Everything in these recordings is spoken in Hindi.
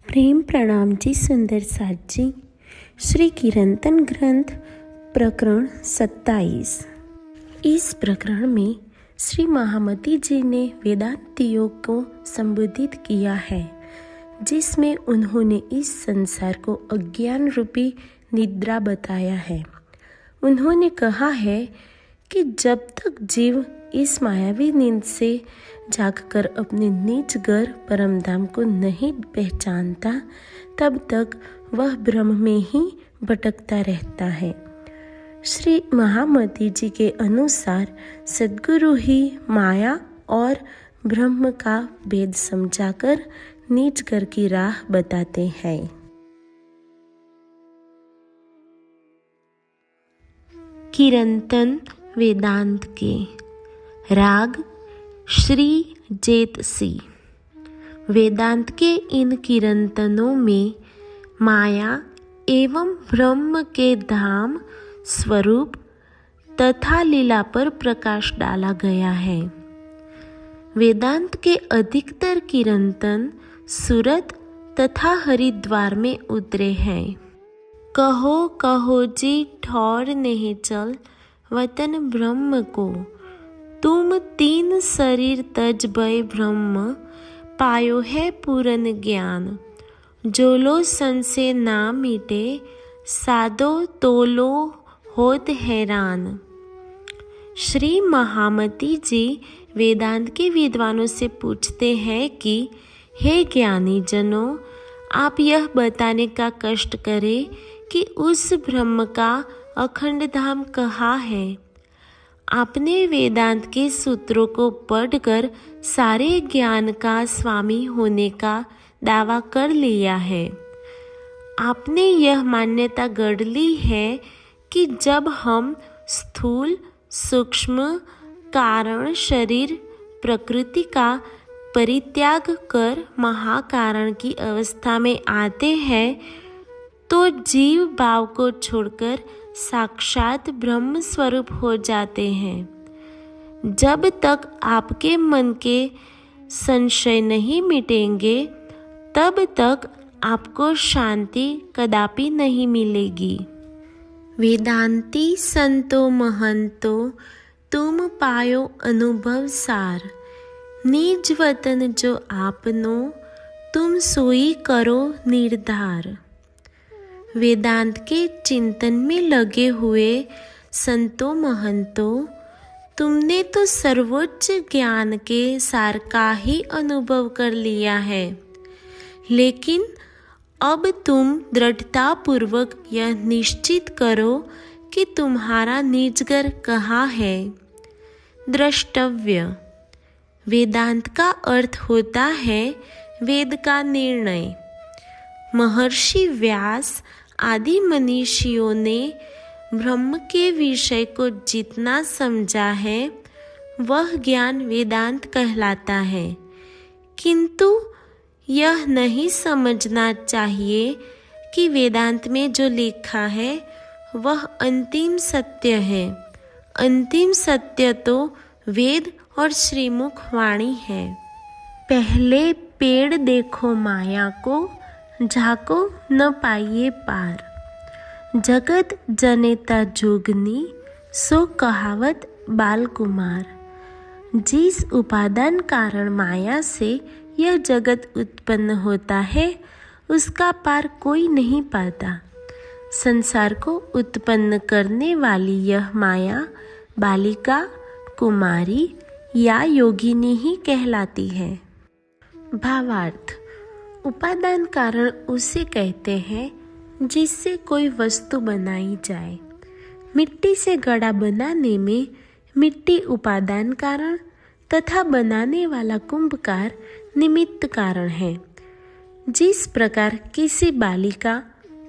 प्रेम प्रणाम जी सुंदर साथ जी। श्री कीर्तन ग्रंथ प्रकरण 27। इस प्रकरण में श्री महामती जी ने वेदांतियों को संबोधित किया है, जिसमें उन्होंने इस संसार को अज्ञान रूपी निद्रा बताया है। उन्होंने कहा है कि जब तक जीव इस मायावी नींद से जागकर अपने निज घर परमधाम को नहीं पहचानता, तब तक वह ब्रह्म में ही भटकता रहता है। श्री महामती जी के अनुसार सद्गुरु ही माया और ब्रह्म का भेद समझाकर निज घर की राह बताते हैं। कीर्तन वेदांत के राग श्री जेतसी। वेदांत के इन कीर्तनों में माया एवं ब्रह्म के धाम स्वरूप तथा लीला पर प्रकाश डाला गया है। वेदांत के अधिकतर कीर्तन सूरत तथा हरिद्वार में उतरे हैं। कहो कहो जी ठौर नहीं चल वतन ब्रह्म को, तुम तीन शरीर तज भय ब्रह्म, पायो है पूर्ण ज्ञान। जो लो संशय ना मिटे, साधो तोलो होत हैरान। श्री महामती जी वेदांत के विद्वानों से पूछते हैं कि हे ज्ञानी जनों, आप यह बताने का कष्ट करें कि उस ब्रह्म का अखंड धाम कहाँ है। आपने वेदांत के सूत्रों को पढ़कर सारे ज्ञान का स्वामी होने का दावा कर लिया है। आपने यह मान्यता गढ़ ली है कि जब हम स्थूल सूक्ष्म कारण शरीर प्रकृति का परित्याग कर महाकारण की अवस्था में आते हैं, तो जीव भाव को छोड़कर साक्षात ब्रह्म स्वरूप हो जाते हैं। जब तक आपके मन के संशय नहीं मिटेंगे, तब तक आपको शांति कदापि नहीं मिलेगी। वेदांती संतो महंतो तुम पायो अनुभव सार, निज वतन जो आपनो तुम सोई करो निर्धार। वेदांत के चिंतन में लगे हुए संतो महंतो, तुमने तो सर्वोच्च ज्ञान के सार का ही अनुभव कर लिया है, लेकिन अब तुम दृढ़ता पूर्वक यह निश्चित करो कि तुम्हारा निजगर कहाँ है। द्रष्टव्य। वेदांत का अर्थ होता है वेद का निर्णय। महर्षि व्यास आदि मनीषियों ने ब्रह्म के विषय को जितना समझा है, वह ज्ञान वेदांत कहलाता है। किंतु यह नहीं समझना चाहिए कि वेदांत में जो लिखा है वह अंतिम सत्य है। अंतिम सत्य तो वेद और श्रीमुख वाणी है। पहले पेड़ देखो माया को, झाको न पाइए पार। जगत जनेता जोगनी, सो कहावत बाल कुमार। जिस उपादान कारण माया से यह जगत उत्पन्न होता है, उसका पार कोई नहीं पाता। संसार को उत्पन्न करने वाली यह माया बालिका, कुमारी या योगिनी ही कहलाती है। भावार्थ। उपादान कारण उसे कहते हैं जिससे कोई वस्तु बनाई जाए। मिट्टी से घड़ा बनाने में मिट्टी उपादान कारण तथा बनाने वाला कुंभकार निमित्त कारण है। जिस प्रकार किसी बालिका,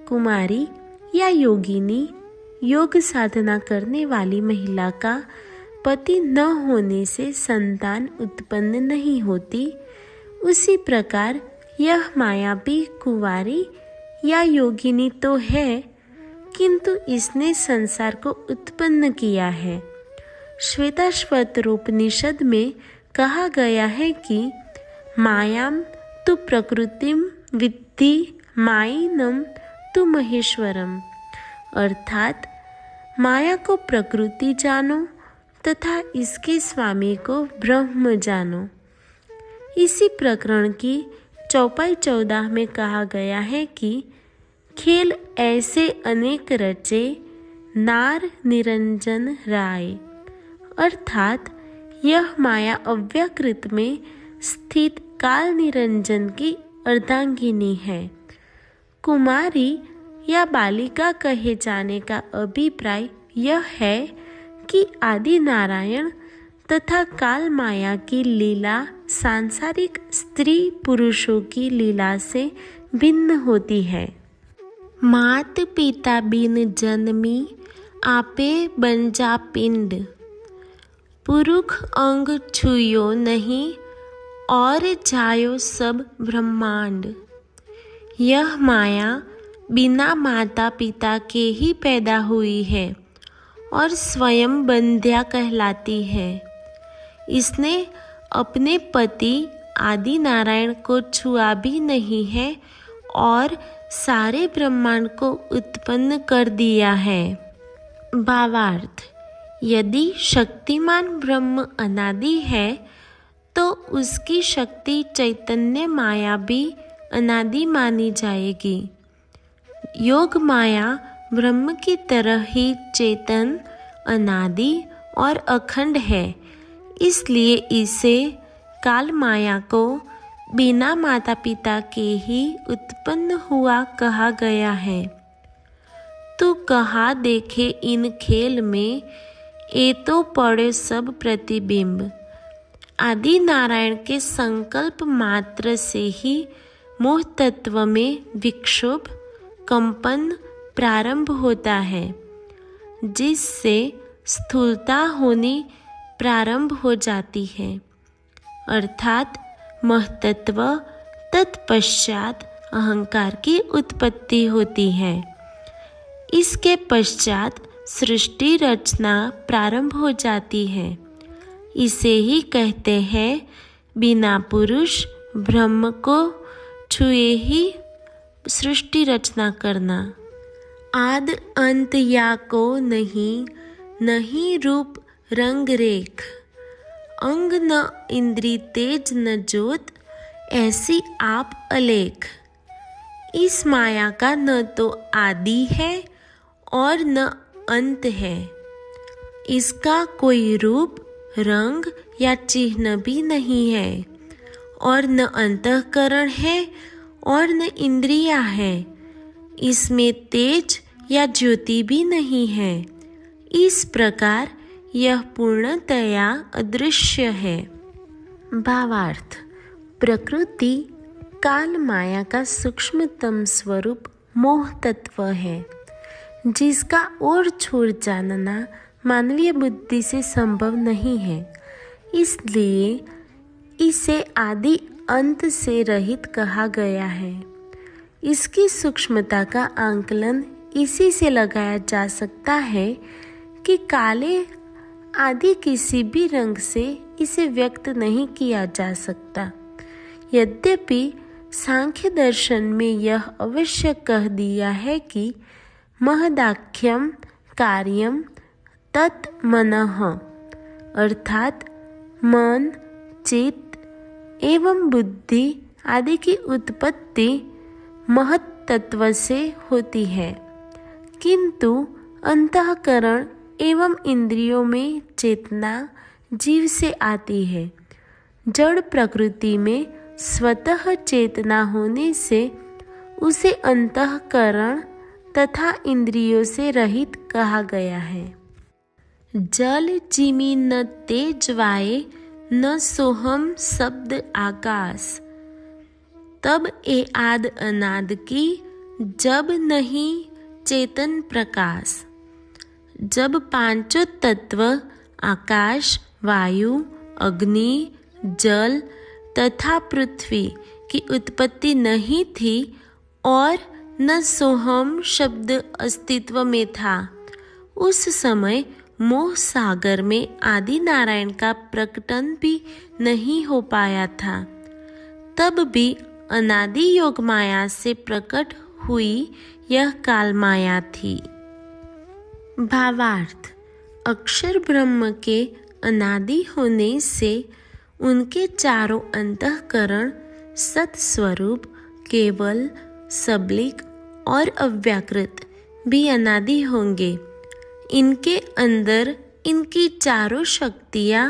कुमारी या योगिनी, योग साधना करने वाली महिला का पति न होने से संतान उत्पन्न नहीं होती, उसी प्रकार यह माया भी कुंवारी या योगिनी तो है, किंतु इसने संसार को उत्पन्न किया है। श्वेताश्वतरोपनिषद में कहा गया है कि मायाम तु प्रकृतिम वित्त बुद्धि मायिनम तु महेश्वरम, अर्थात माया को प्रकृति जानो तथा इसके स्वामी को ब्रह्म जानो। इसी प्रकरण की चौपाई 14 में कहा गया है कि खेल ऐसे अनेक रचे नार निरंजन राय, अर्थात यह माया अव्याकृत में स्थित काल निरंजन की अर्धांगिनी है। कुमारी या बालिका कहे जाने का अभिप्राय यह है कि आदि नारायण तथा काल माया की लीला सांसारिक स्त्री पुरुषों की लीला से भिन्न होती है। मात पिता बिन जन्मी आपे बंजा पिंड, पुरुष अंग छुयो नहीं और जायो सब ब्रह्मांड। यह माया बिना माता पिता के ही पैदा हुई है और स्वयं बंध्या कहलाती है। इसने अपने पति आदि नारायण को छुआ भी नहीं है और सारे ब्रह्मांड को उत्पन्न कर दिया है। भावार्थ: यदि शक्तिमान ब्रह्म अनादि है तो उसकी शक्ति चैतन्य माया भी अनादि मानी जाएगी। योग माया ब्रह्म की तरह ही चेतन, अनादि और अखंड है, इसलिए इसे काल माया को बिना माता पिता के ही उत्पन्न हुआ कहा गया है। तू कहा देखे इन खेल में, ए तो पड़े सब प्रतिबिंब। आदि नारायण के संकल्प मात्र से ही मोह तत्व में विक्षोभ, कंपन प्रारंभ होता है, जिससे स्थूलता होनी प्रारंभ हो जाती है, अर्थात महतत्व, तत्पश्चात अहंकार की उत्पत्ति होती है। इसके पश्चात सृष्टि रचना प्रारंभ हो जाती है। इसे ही कहते हैं बिना पुरुष ब्रह्म को छुए ही सृष्टि रचना करना। आद अंत या को नहीं, नहीं रूप रंग रेख, अंग न इंद्री तेज न ज्योत, ऐसी आप अलेख। इस माया का न तो आदि है और न अंत है। इसका कोई रूप, रंग या चिन्ह भी नहीं है और न अंतःकरण है और न इंद्रियां है। इसमें तेज या ज्योति भी नहीं है। इस प्रकार यह पूर्णतया अदृश्य है। भावार्थ: प्रकृति काल माया का सूक्ष्मतम स्वरूप मोह तत्व है, जिसका और छोर जानना मानवीय बुद्धि से संभव नहीं है। इसलिए इसे आदि अंत से रहित कहा गया है। इसकी सूक्ष्मता का आंकलन इसी से लगाया जा सकता है कि काले आदि किसी भी रंग से इसे व्यक्त नहीं किया जा सकता। यद्यपि सांख्य दर्शन में यह अवश्य कह दिया है कि महदाख्यम कार्यम तत् मनः, अर्थात मन, चित्त एवं बुद्धि आदि की उत्पत्ति महत् तत्व से होती है, किंतु अंतःकरण एवं इंद्रियों में चेतना जीव से आती है। जड़ प्रकृति में स्वतः चेतना होने से उसे अंतःकरण तथा इंद्रियों से रहित कहा गया है। जल जिमि न तेज वाये, न सोहम शब्द आकाश, तब ए आद अनाद की, जब नहीं चेतन प्रकाश। जब पांचों तत्व आकाश, वायु, अग्नि, जल तथा पृथ्वी की उत्पत्ति नहीं थी और न सोहम शब्द अस्तित्व में था, उस समय मोह सागर में आदि नारायण का प्रकटन भी नहीं हो पाया था। तब भी अनादि योग माया से प्रकट हुई यह काल माया थी। भावार्थ: अक्षर ब्रह्म के अनादि होने से उनके चारों अंतःकरण सत्स्वरूप, केवल, सबलिक और अव्याकृत भी अनादि होंगे। इनके अंदर इनकी चारों शक्तियाँ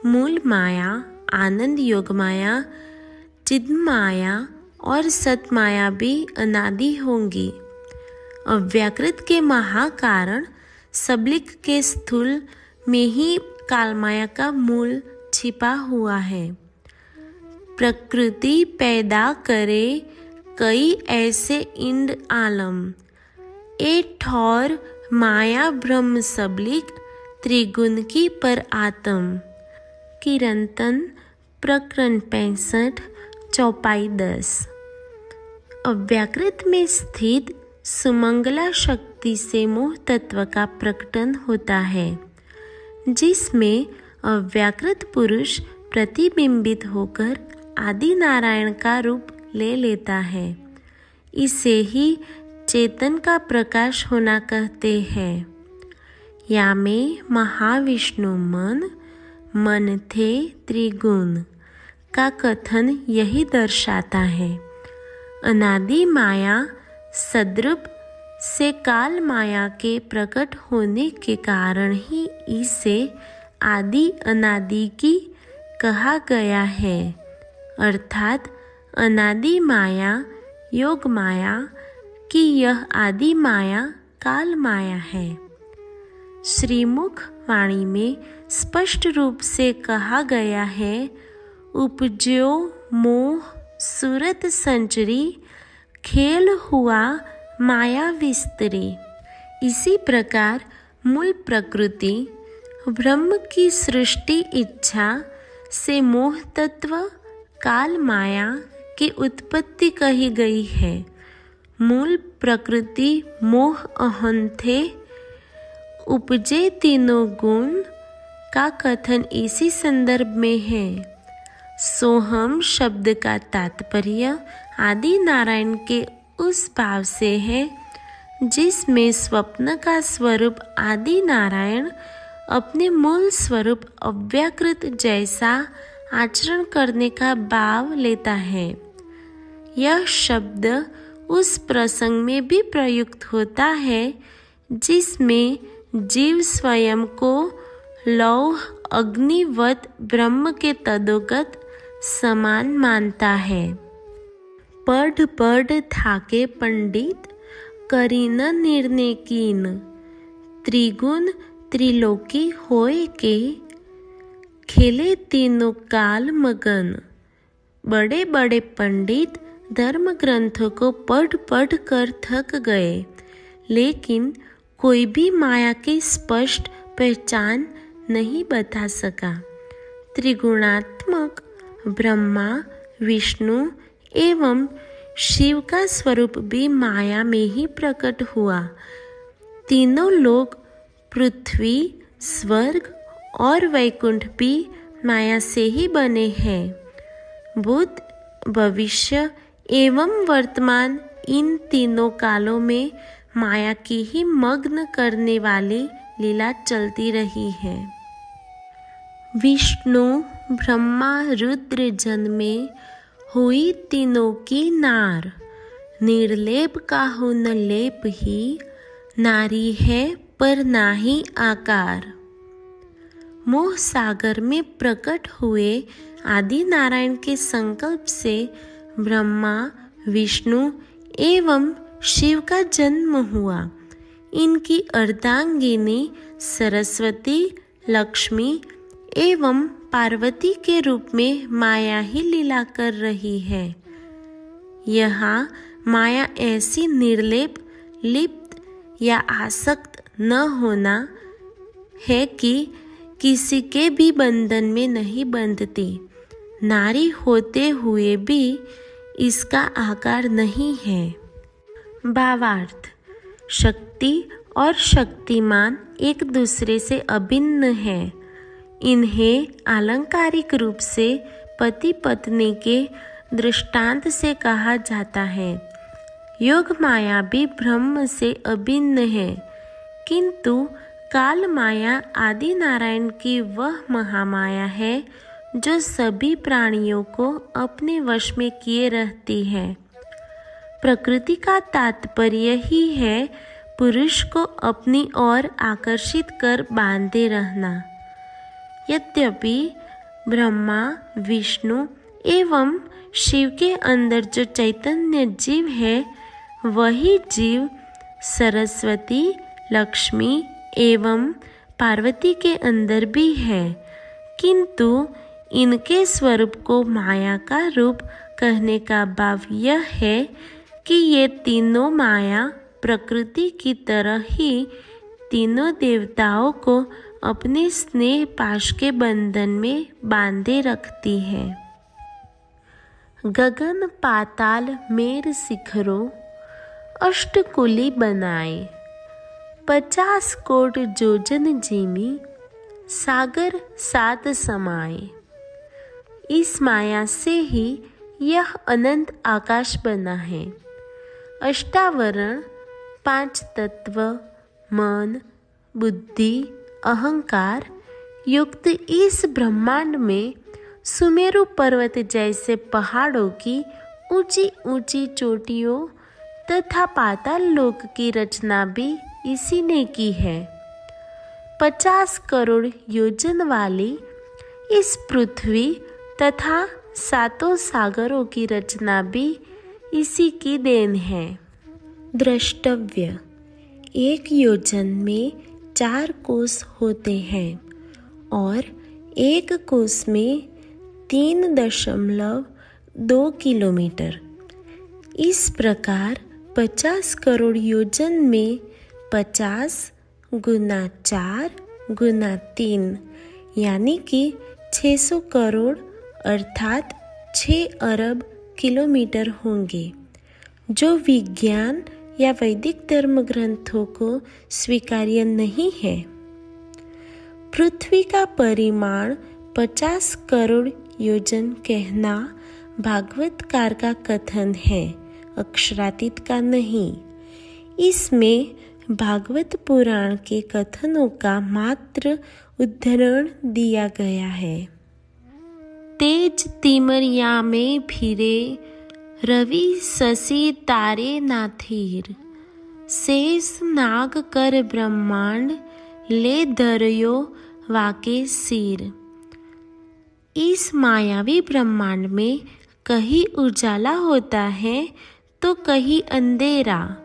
मूल माया, आनंद योग माया, चिद माया और सत माया भी अनादि होंगी। अव्याकृत के महाकारण सबलिक के स्थूल में ही कालमाया का मूल छिपा हुआ है। प्रकृति पैदा करे कई ऐसे इंड आलम, ए ठौर माया ब्रह्म सबलिक त्रिगुण की पर आत्म। किरंतन प्रकरण 65 चौपाई 10। अव्याकृत में स्थित सुमंगला शक्ति से मोह तत्व का प्रकटन होता है, जिसमें अव्याकृत पुरुष प्रतिबिंबित होकर आदि नारायण का रूप ले लेता है। इसे ही चेतन का प्रकाश होना कहते हैं। या में महाविष्णु मन थे त्रिगुण का कथन यही दर्शाता है। अनादि माया सद्रूप से काल माया के प्रकट होने के कारण ही इसे आदि अनादि की कहा गया है, अर्थात अनादि माया योग माया की यह आदि माया काल माया है। श्रीमुख वाणी में स्पष्ट रूप से कहा गया है, उपज्यो मोह सूरत संचरी, खेल हुआ माया विस्तरी। इसी प्रकार मूल प्रकृति ब्रह्म की सृष्टि इच्छा से मोह तत्व काल माया की उत्पत्ति कही गई है। मूल प्रकृति मोह अहं थे, उपजे तीनों गुण का कथन इसी संदर्भ में है। सोहम शब्द का तात्पर्य आदि नारायण के उस भाव से है जिसमें स्वप्न का स्वरूप आदि नारायण अपने मूल स्वरूप अव्याकृत जैसा आचरण करने का भाव लेता है। यह शब्द उस प्रसंग में भी प्रयुक्त होता है जिसमें जीव स्वयं को लौह अग्निवत ब्रह्म के तदोगत समान मानता है। पढ़ थाके पंडित, करीन निर्णय कीन, त्रिगुण त्रिलोकी होए के, खेले तीनों काल मगन। बड़े बड़े पंडित धर्म ग्रंथों को पढ़ कर थक गए, लेकिन कोई भी माया की स्पष्ट पहचान नहीं बता सका। त्रिगुणात्मक ब्रह्मा, विष्णु एवं शिव का स्वरूप भी माया में ही प्रकट हुआ। तीनों लोग, पृथ्वी, स्वर्ग और वैकुंठ भी माया से ही बने हैं। भूत, भविष्य एवं वर्तमान इन तीनों कालों में माया की ही मग्न करने वाली लीला चलती रही है। विष्णु, ब्रह्मा, रुद्र जन्मे, हुई तीनों की नार। निर्लेप काहू न लेप ही, नारी है पर नाही आकार। मोह सागर में प्रकट हुए आदि नारायण के संकल्प से ब्रह्मा, विष्णु एवं शिव का जन्म हुआ। इनकी अर्धांगिनी सरस्वती, लक्ष्मी एवं पार्वती के रूप में माया ही लीला कर रही है। यहाँ माया ऐसी निर्लेप, लिप्त या आसक्त न होना है कि किसी के भी बंधन में नहीं बंधती। नारी होते हुए भी इसका आकार नहीं है। भावार्थ: शक्ति और शक्तिमान एक दूसरे से अभिन्न हैं। इन्हें आलंकारिक रूप से पति पत्नी के दृष्टांत से कहा जाता है। योग माया भी ब्रह्म से अभिन्न है, किंतु काल माया आदि नारायण की वह महामाया है जो सभी प्राणियों को अपने वश में किए रहती है। प्रकृति का तात्पर्य ही है पुरुष को अपनी ओर आकर्षित कर बांधे रहना। यद्यपि ब्रह्मा, विष्णु एवं शिव के अंदर जो चैतन्य जीव है, वही जीव सरस्वती, लक्ष्मी एवं पार्वती के अंदर भी है, किंतु इनके स्वरूप को माया का रूप कहने का भाव यह है कि ये तीनों माया प्रकृति की तरह ही तीनों देवताओं को अपने स्नेह पाश के बंधन में बांधे रखती है। गगन पाताल मेर शिखरों अष्टकुली बनाए, 50 कोट जोजन जिमी सागर सात समाए। इस माया से ही यह अनंत आकाश बना है। अष्टावरण, 5 तत्व, मन, बुद्धि, अहंकार युक्त इस ब्रह्मांड में सुमेरु पर्वत जैसे पहाड़ों की ऊंची ऊंची चोटियों तथा पाताल लोक की रचना भी इसी ने की है। 50 करोड़ योजन वाली इस पृथ्वी तथा 7 सागरों की रचना भी इसी की देन है। द्रष्टव्य, 1 योजन में 4 कोस होते हैं और 1 कोस में 3.2 किलोमीटर। इस प्रकार 50 करोड़ योजन में 50 गुना 4 गुना 3 यानी कि 600 करोड़ अर्थात 6 अरब किलोमीटर होंगे, जो विज्ञान या वैदिक धर्म ग्रंथों को स्वीकार्य नहीं है। पृथ्वी का परिमाण 50 करोड़ योजन कहना भागवतकार का कथन है, अक्षरातीत का नहीं। इसमें भागवत पुराण के कथनों का मात्र उद्धरण दिया गया है। तेज तिमरिया में फिरे रवि शशि तारे नाथीर, शेष नाग कर ब्रह्मांड ले धरयो वाके सिर। इस मायावी ब्रह्मांड में कहीं उजाला होता है तो कहीं अंधेरा।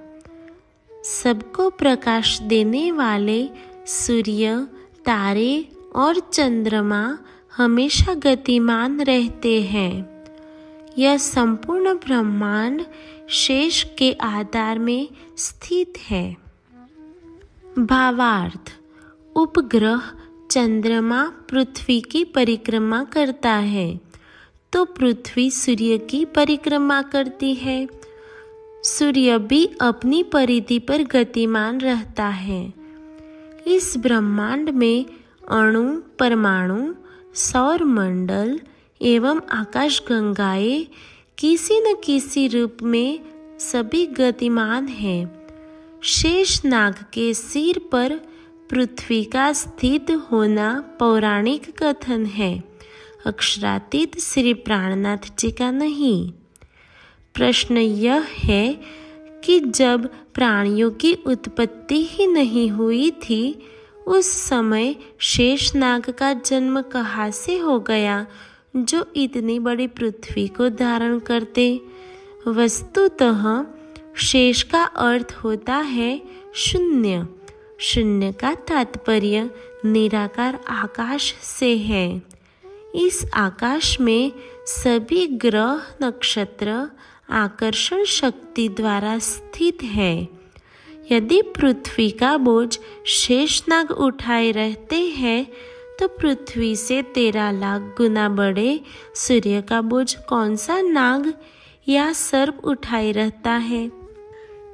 सबको प्रकाश देने वाले सूर्य, तारे और चंद्रमा हमेशा गतिमान रहते हैं। यह संपूर्ण ब्रह्मांड शेष के आधार में स्थित है। भावार्थ, उपग्रह चंद्रमा पृथ्वी की परिक्रमा करता है तो पृथ्वी सूर्य की परिक्रमा करती है। सूर्य भी अपनी परिधि पर गतिमान रहता है। इस ब्रह्मांड में अणु, परमाणु, सौर मंडल एवं आकाश गंगाएं किसी न किसी रूप में सभी गतिमान हैं। शेष नाग के सिर पर पृथ्वी का स्थित होना पौराणिक कथन है, अक्षरातीत श्री प्राणनाथ जी का नहीं। प्रश्न यह है कि जब प्राणियों की उत्पत्ति ही नहीं हुई थी, उस समय शेषनाग का जन्म कहाँ से हो गया जो इतनी बड़ी पृथ्वी को धारण करते। वस्तुतः शेष का अर्थ होता है शून्य। शून्य का तात्पर्य निराकार आकाश से है। इस आकाश में सभी ग्रह नक्षत्र आकर्षण शक्ति द्वारा स्थित है। यदि पृथ्वी का बोझ शेषनाग उठाए रहते हैं तो पृथ्वी से 13 लाख गुना बड़े सूर्य का बोझ कौन सा नाग या सर्प उठाए रहता है।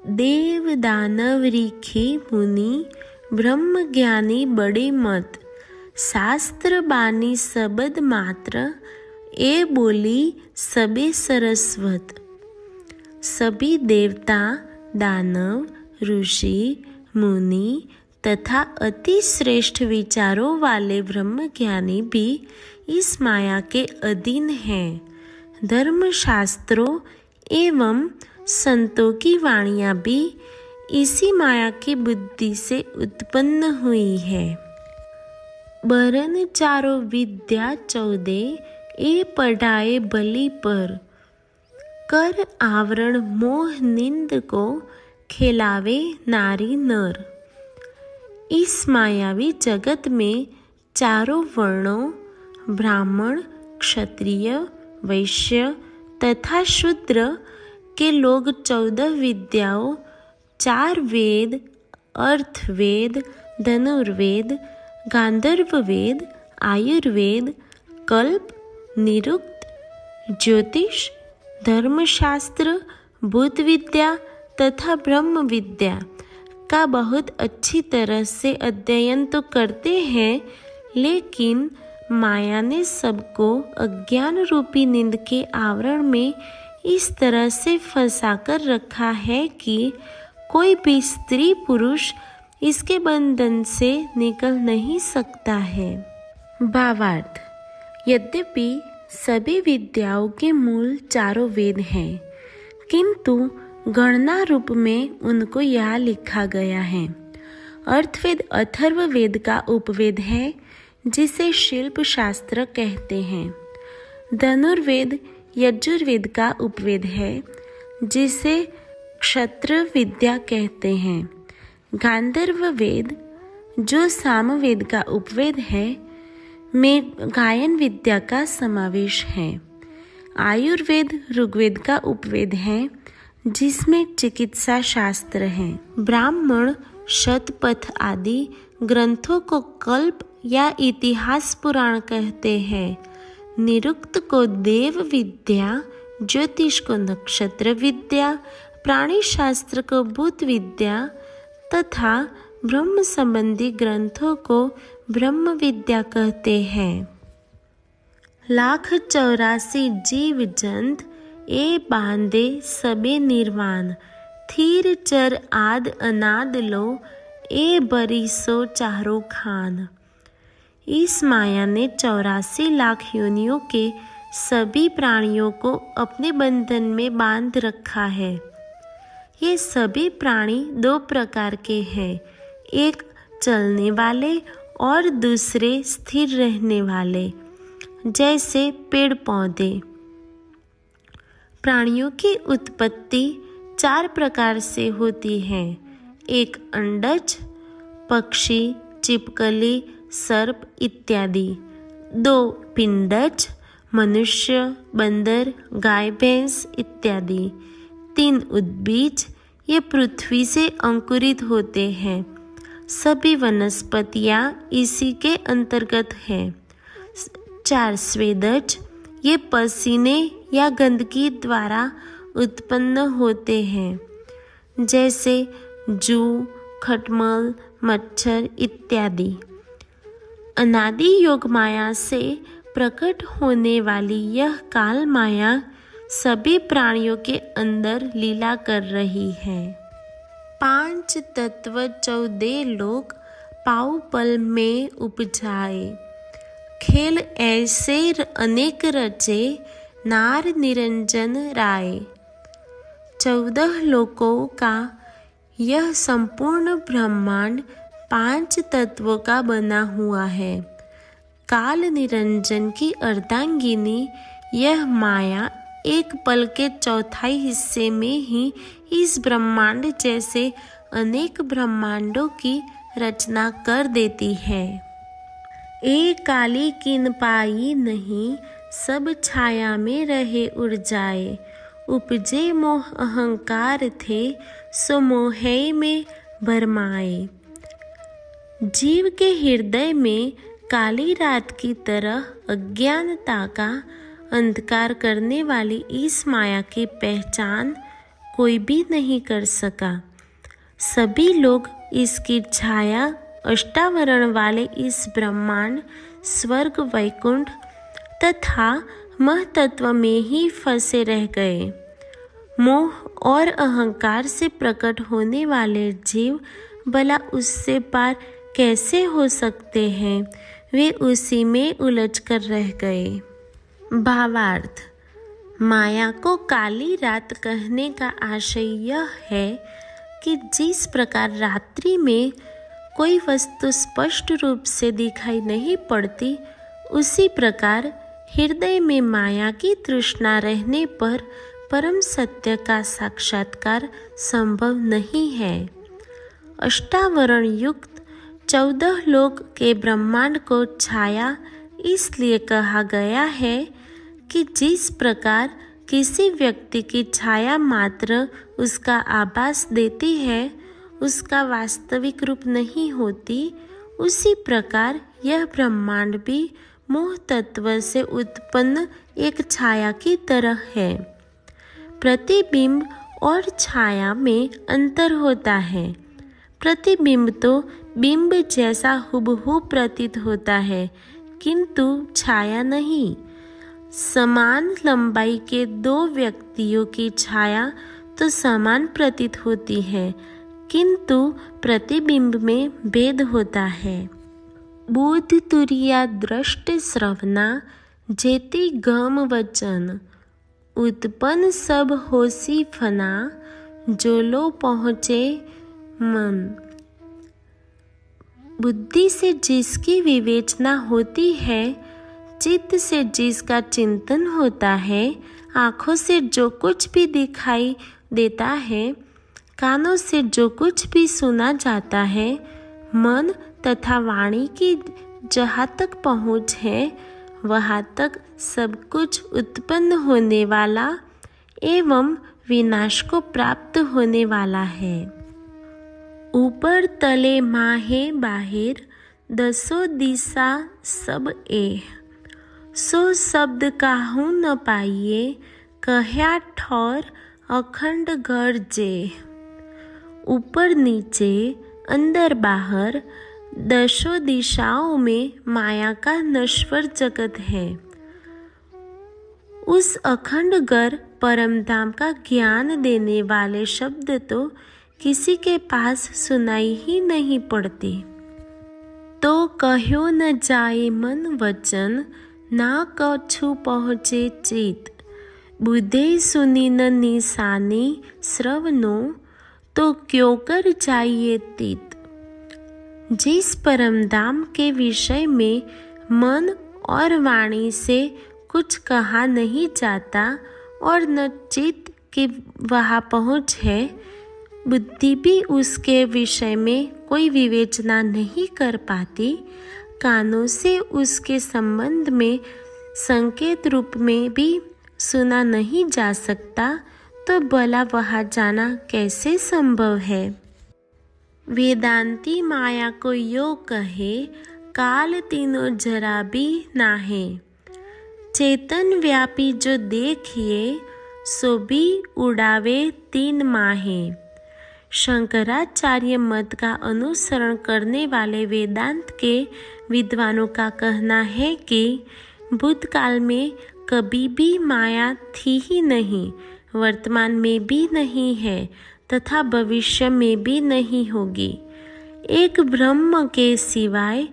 देव दानव ऋषि मुनि ब्रह्म ज्ञानी बड़े मत, शास्त्र बानी शब्द मात्र ए बोली सबे सरस्वत। सभी देवता, दानव, ऋषि, मुनि तथा अति श्रेष्ठ विचारों वाले ब्रह्मज्ञानी भी इस माया के अधीन हैं। धर्मशास्त्रों एवं संतों की वाणियाँ भी इसी माया की बुद्धि से उत्पन्न हुई है। बरन चारों विद्या 14 ए पढ़ाए बलि पर। कर आवरण मोह निंद को खिलावे नारी नर। इस मायावी जगत में चारों वर्णों ब्राह्मण, क्षत्रिय, वैश्य तथा शूद्र के लोग 14 विद्याओं, 4 वेद, अर्थवेद, धनुर्वेद, गांधर्व वेद, आयुर्वेद, कल्प, निरुक्त, ज्योतिष, धर्मशास्त्र, भूत विद्या तथा ब्रह्म विद्या का बहुत अच्छी तरह से अध्ययन तो करते हैं, लेकिन माया ने सबको अज्ञान रूपी नींद के आवरण में इस तरह से फंसा कर रखा है कि कोई भी स्त्री पुरुष इसके बंधन से निकल नहीं सकता है। भावार्थ: यद्यपि सभी विद्याओं के मूल चारों वेद हैं, किंतु गणना रूप में उनको यहाँ लिखा गया है। अर्थवेद अथर्व वेद का उपवेद है, जिसे शिल्प शास्त्र कहते हैं। धनुर्वेद यजुर्वेद का उपवेद है, जिसे क्षत्र विद्या कहते हैं। गांधर्व वेद, जो सामवेद का उपवेद है, में गायन विद्या का समावेश है। आयुर्वेद ऋग्वेद का उपवेद है, जिसमें चिकित्सा शास्त्र है। ब्राह्मण शतपथ आदि ग्रंथों को कल्प या इतिहास पुराण कहते हैं। निरुक्त को देव विद्या, ज्योतिष को नक्षत्र विद्या, प्राणी शास्त्र को भूत विद्या तथा ब्रह्म संबंधी ग्रंथों को ब्रह्म विद्या कहते हैं। 184 जीव जंत ए बांधे सबे निर्वाण। थीर चर आद अनाद लो ए बरिसो चारों खान। इस माया ने 84 लाख योनियों के सभी प्राणियों को अपने बंधन में बांध रखा है। ये सभी प्राणी 2 प्रकार के हैं, एक चलने वाले और दूसरे स्थिर रहने वाले, जैसे पेड़ पौधे। प्राणियों की उत्पत्ति 4 प्रकार से होती है, एक अंडज, पक्षी, छिपकली, सर्प इत्यादि। 2 पिंडज, मनुष्य, बंदर, गाय भैंस इत्यादि। 3 उद्बीज, ये पृथ्वी से अंकुरित होते हैं। सभी वनस्पतियाँ इसी के अंतर्गत हैं। 4 स्वेदज, ये पसीने या गंदगी द्वारा उत्पन्न होते हैं, जैसे जू, खटमल, मच्छर इत्यादि। अनादि योग माया से प्रकट होने वाली यह काल माया सभी प्राणियों के अंदर लीला कर रही है। 5 तत्व 14 लोक पाऊ पल में उपजाए। खेल ऐसे अनेक रचे नार निरंजन राय। 14 लोकों का यह संपूर्ण ब्रह्मांड 5 तत्वों का बना हुआ है। काल निरंजन की अर्धांगिनी यह माया एक पल के 1/4 हिस्से में ही इस ब्रह्मांड जैसे अनेक ब्रह्मांडों की रचना कर देती है। ए काली किन पाई नहीं, सब छाया में रहे उड़ जाए। उपजे मोह अहंकार थे, सो मोहे में भरमाए। जीव के हृदय में काली रात की तरह अज्ञानता का अंधकार करने वाली इस माया की पहचान कोई भी नहीं कर सका। सभी लोग इसकी छाया अष्टावरण वाले इस ब्रह्मांड, स्वर्ग, वैकुंठ तथा महतत्व में ही फंसे रह गए। मोह और अहंकार से प्रकट होने वाले जीव भला उससे पार कैसे हो सकते हैं? वे उसी में उलझ कर रह गए। भावार्थ: माया को काली रात कहने का आशय यह है कि जिस प्रकार रात्रि में कोई वस्तु स्पष्ट रूप से दिखाई नहीं पड़ती, उसी प्रकार हृदय में माया की तृष्णा रहने पर परम सत्य का साक्षात्कार संभव नहीं है। अष्टावरण युक्त 14 लोक के ब्रह्मांड को छाया इसलिए कहा गया है कि जिस प्रकार किसी व्यक्ति की छाया मात्र उसका आभास देती है, उसका वास्तविक रूप नहीं होती, उसी प्रकार यह ब्रह्मांड भी मोह तत्व से उत्पन्न एक छाया की तरह है। प्रतिबिंब और छाया में अंतर होता है। प्रतिबिंब तो बिंब जैसा हुबहू प्रतीत होता है, किंतु छाया नहीं। समान लंबाई के 2 व्यक्तियों की छाया तो समान प्रतीत होती है, किंतु प्रतिबिंब में भेद होता है। बोध तुरिया दृष्ट श्रवणा जेति गम वचन, उत्पन्न सब होसी फना, जो लो पहुँचे मन। बुद्धि से जिसकी विवेचना होती है, चित्त से जिसका चिंतन होता है, आँखों से जो कुछ भी दिखाई देता है, कानों से जो कुछ भी सुना जाता है, मन तथा वाणी की जहाँ तक पहुँच है, वहाँ तक सब कुछ उत्पन्न होने वाला एवं विनाश को प्राप्त होने वाला है। ऊपर तले माहे बाहिर, 10 दिशा सब एह, सो शब्द काहू न पाइए, कह्या ठौर अखंड घर जे। ऊपर नीचे अंदर बाहर 10 दिशाओं में माया का नश्वर जगत है। उस अखंड घर परमधाम का ज्ञान देने वाले शब्द तो किसी के पास सुनाई ही नहीं पड़ती। तो कह्यो न जाए मन वचन, ना कछु पहुँचे चित, बुद्धे सुनी न निशानी श्रवनो, तो क्यों कर जाइए तीत। जिस परमधाम के विषय में मन और वाणी से कुछ कहा नहीं जाता और न चित्त की वहाँ पहुँच है, बुद्धि भी उसके विषय में कोई विवेचना नहीं कर पाती, कानों से उसके संबंध में संकेत रूप में भी सुना नहीं जा सकता, तो भला वहाँ जाना कैसे संभव है। वेदांती माया को यो कहे, काल तीनों जरा भी नाहे, चेतन व्यापी जो देखिए, सो भी उड़ावे 3 माहे। शंकराचार्य मत का अनुसरण करने वाले वेदांत के विद्वानों का कहना है कि भूतकाल में कभी भी माया थी ही नहीं, वर्तमान में भी नहीं है तथा भविष्य में भी नहीं होगी। एक ब्रह्म के सिवाय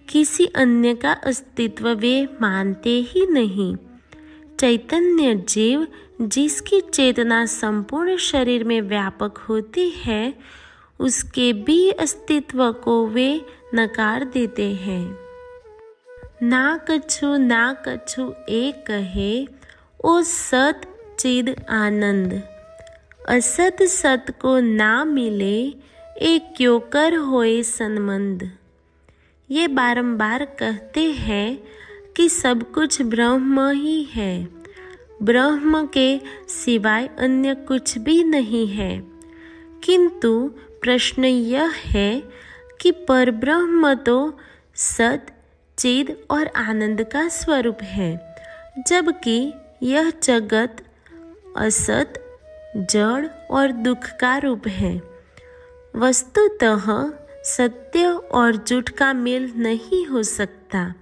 किसी अन्य का अस्तित्व वे मानते ही नहीं। चैतन्य जीव जिसकी चेतना संपूर्ण शरीर में व्यापक होती है, उसके भी अस्तित्व को वे नकार देते हैं। ना कछु एक कहे, ओ सत चिद आनंद, असत सत को ना मिले, एक क्यों कर होए संबंध। ये बारंबार कहते हैं कि सब कुछ ब्रह्म ही है, ब्रह्म के सिवाय अन्य कुछ भी नहीं है। किंतु प्रश्न यह है कि परब्रह्म तो सत, चिद और आनंद का स्वरूप है, जबकि यह जगत असत, जड़ और दुख का रूप है। वस्तुतः सत्य और झूठ का मेल नहीं हो सकता,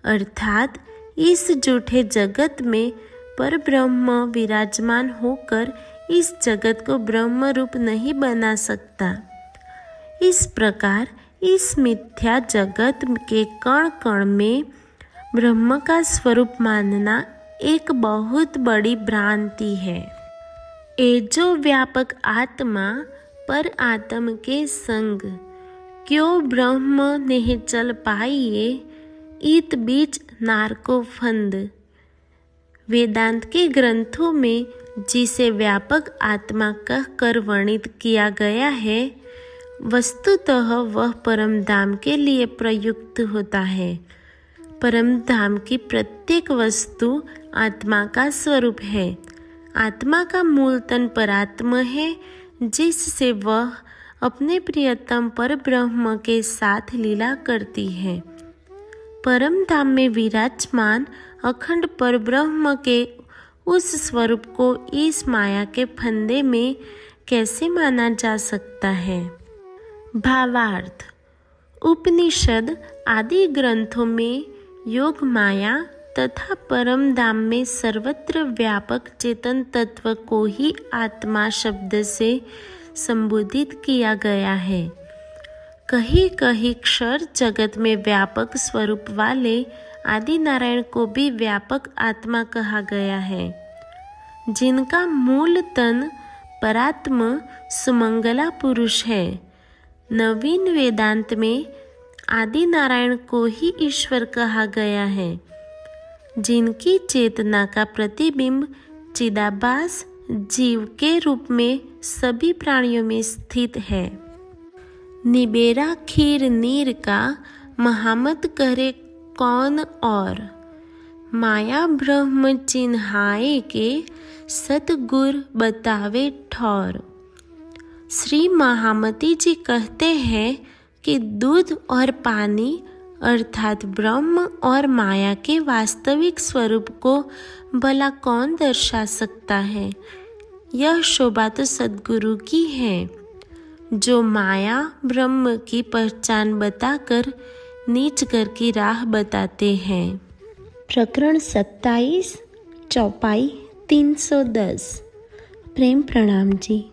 अर्थात इस झूठे जगत में परब्रह्म विराजमान होकर इस जगत को ब्रह्म रूप नहीं बना सकता। इस प्रकार इस मिथ्या जगत के कण कण में ब्रह्म का स्वरूप मानना एक बहुत बड़ी भ्रांति है। ये जो व्यापक आत्मा पर आत्म के संग क्यों ब्रह्म नहीं चल पाइए, इत बीच नारको फंद। वेदांत के ग्रंथों में जिसे व्यापक आत्मा कहकर वर्णित किया गया है, वस्तुतः वह परम धाम के लिए प्रयुक्त होता है। परम धाम की प्रत्येक वस्तु आत्मा का स्वरूप है। आत्मा का मूल तन परात्म है, जिससे वह अपने प्रियतम पर ब्रह्म के साथ लीला करती है। परम धाम में विराजमान अखंड पर ब्रह्म के उस स्वरूप को इस माया के फंदे में कैसे माना जा सकता है। भावार्थ, उपनिषद आदि ग्रंथों में योग माया तथा परम धाम में सर्वत्र व्यापक चेतन तत्व को ही आत्मा शब्द से संबोधित किया गया है। कहीं कहीं क्षर जगत में व्यापक स्वरूप वाले आदि नारायण को भी व्यापक आत्मा कहा गया है, जिनका मूल तन परात्म सुमंगला पुरुष है। नवीन वेदांत में आदि नारायण को ही ईश्वर कहा गया है, जिनकी चेतना का प्रतिबिंब चिदाभास जीव के रूप में सभी प्राणियों में स्थित है। निबेरा खीर नीर का महामत करे कौन और, माया ब्रह्म चिन्हाए के सतगुर बतावे ठौर। श्री महामती जी कहते हैं कि दूध और पानी अर्थात ब्रह्म और माया के वास्तविक स्वरूप को भला कौन दर्शा सकता है। यह शोभा तो सद्गुरु की है, जो माया ब्रह्म की पहचान बताकर नीच कर की राह बताते हैं। प्रकरण 27 चौपाई 310। प्रेम प्रणाम जी।